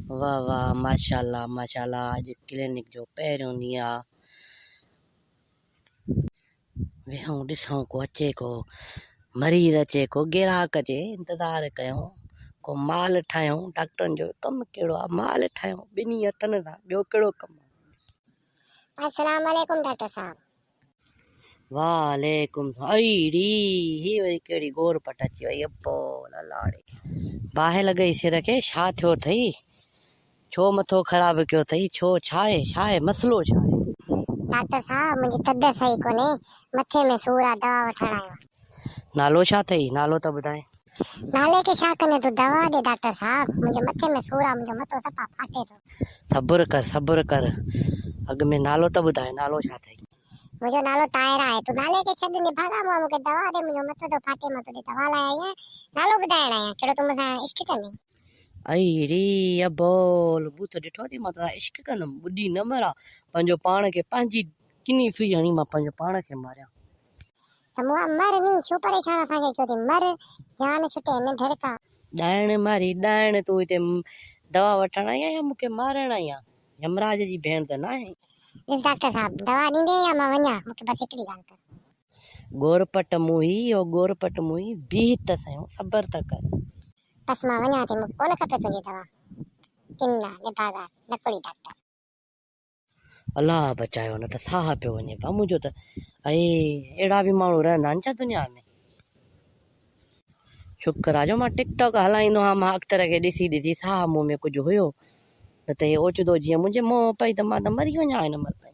वाह वाह माशाल्लाह माशाल्लाह। अॼु क्लिनिक जो पहिरियों ॾींहुं आहे। वेहूं ॾिसूं को अचे को मरीज़ अचे को गिराक अचे इंतज़ारु कयूं को माल ठाहियूं। डॉक्टरनि जो कमु कहिड़ो आहे, माल ठाहियूं ॿिन्ही हथनि सां, ॿियो कहिड़ो कमु आहे। अस्सलाम वालेकुम डॉक्टर साहब। वालेकुम अईड़ी ही वरी कहिड़ी गोर पट अची वई अप्पो लाड़ी। बाहि लॻई सिर खे, छा थियो अथई? छो मथो ख़राबु कयो अथई? छो छा आहे मसइलो छा आहे? डॉक्टर साहब मुंहिंजी तबियत सही कोन्हे, मथे में सूर आहे, दवा वठण आयो। नालो छा अथई? नालो त ॿुधाए। नाले के छा कंदे, तूं दवा ॾे डॉक्टर साहब। मुंहिंजे मथे में सूर आहे, मुंहिंजो मथो सफ़ा फाटे थो। सब्र कर अॻ में नालो त ॿुधाए, नालो छा अथई? मुंहिंजो नालो ताहिरा आहे। तूं नाले के छॾ ॾे भागा, मां मूंखे दवा ॾे, मुंहिंजो मथो थो फाटे, मां तोॾे दवा लाइ आई आहियां। नालो ॿुधाइण आहियां, कहिड़ो तूं मूंसां इश्क कंदी? अईड़ी अबोल बूथ ॾिठो अथई, मां तोसां इश्क कंदमि? ॿुधी न मरां, पंहिंजो पाण खे पंहिंजी किनी सुई हणी मां पंहिंजो पाण खे मारियां। त मूं मर नी, छो परेशान असांखे कयो थी? मर, जान छुटे न धड़का। ॾाइण मारी ॾाइण, तूं हिते दवा वठण आई आहीं या मूंखे मारण आई आहीं? यमराज जी भेण त न आहे। ॾिस डॉक्टर साहब, दवा ॾींदे या मां वञा? मूंखे बस हिकिड़ी ॻाल्हि कर। गोरपट मुही ओ गोरपट मुही, बीह त सयूं, सब्र त कर। बस मां वञा थी, मूंखे कोन खपे तुंहिंजी दवा। किन्ना निभागा नकड़ी डॉक्टर। अलाह बचायो, न त साह पियो वञे पा मुंहिंजो त। अहिड़ा बि माण्हू रहंदा आहिनि छा दुनिया में? शुक्र आहे जो मां टिकटॉक हलाईंदो आहियां, मां अख़्तर खे ॾिसी साह मुंहं में कुझु हुयो, न त हे ओचितो जीअं मुंहिंजे मुंहुं पई त मां त मरी वञा हिन महिल।